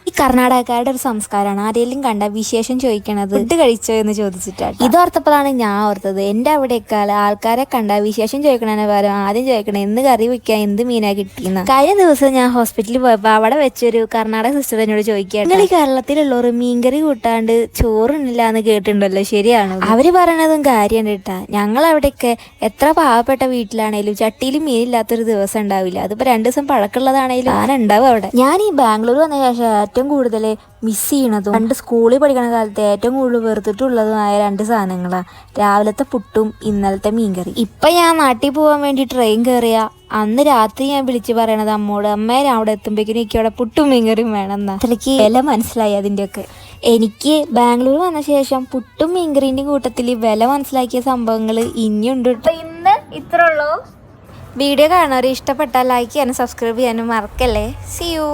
ഈ കർണാടകക്കാരുടെ ഒരു സംസ്കാരമാണ് ആരെങ്കിലും കണ്ട വിശേഷം ചോദിക്കണത് ഫുഡ് കഴിച്ചോ എന്ന് ചോദിച്ചിട്ടാണ്. ഇത് ഓർത്തപ്പോഴാണ് ഞാൻ ഓർത്തത് എന്റെ അവിടെയൊക്കെ ആൾക്കാരെ കണ്ട വിശേഷം ചോദിക്കണതിന് പകരം ആദ്യം ചോദിക്കണം എന്ത് കറി വെക്കാൻ എന്ത് മീനാ കിട്ടിയെന്ന. കഴിഞ്ഞ ദിവസം ഞാൻ ഹോസ്പിറ്റലിൽ പോയപ്പോൾ അവിടെ വെച്ചൊരു കർണാടക സിസ്റ്റർ എന്നോട് ചോദിക്കുക, നിങ്ങൾ ഈ കേരളത്തിലുള്ളവർ മീൻകറി കൂട്ടാണ്ട് ചോറുന്നില്ല എന്ന് കേട്ടിട്ടുണ്ടല്ലോ, ശരിയാണോ? അവര് പറയണതും കാര്യമാണ് കേട്ടാ. ഞങ്ങൾ അവിടെയൊക്കെ എത്ര പാവപ്പെട്ട വീട്ടിലാണേലും ചട്ടിയിൽ മീനില്ലാത്തൊരു ദിവസം ഉണ്ടാവില്ല. അതിപ്പോ 2 ദിവസം പഴക്കമുള്ളതാണേലും ഉണ്ടാവും അവിടെ. ഞാൻ ഈ ബാംഗ്ലൂർ വന്ന ശേഷം ഏറ്റവും കൂടുതൽ മിസ് ചെയ്യണതും പണ്ട് സ്കൂളിൽ പഠിക്കണ കാലത്ത് ഏറ്റവും കൂടുതൽ വെറുത്തിട്ടുള്ളതുമായ 2 സാധനങ്ങളാണ് രാവിലത്തെ പുട്ടും ഇന്നലത്തെ മീൻകറി. ഇപ്പൊ ഞാൻ നാട്ടിൽ പോകാൻ വേണ്ടി ട്രെയിൻ കയറിയ അന്ന് രാത്രി ഞാൻ വിളിച്ച് പറയണത് അമ്മോട്, അമ്മേ അവിടെ എത്തുമ്പോഴേക്കും എനിക്ക് അവിടെ പുട്ടും മീൻകറിയും വേണമെന്നാ. അത്രയ്ക്ക് വില മനസ്സിലായി അതിൻ്റെയൊക്കെ. എനിക്ക് ബാംഗ്ലൂർ വന്ന ശേഷം പുട്ടും മീൻകറിൻ്റെ കൂട്ടത്തിൽ വില മനസ്സിലാക്കിയ സംഭവങ്ങൾ ഇനിയുണ്ട്. ഇന്ന് ഇത്ര ഉള്ളൂ. വീഡിയോ കാണുന്നവർ ഇഷ്ടപ്പെട്ടാൽ ലൈക്ക് ചെയ്യാനും സബ്സ്ക്രൈബ് ചെയ്യാനും മറക്കല്ലേ. See U.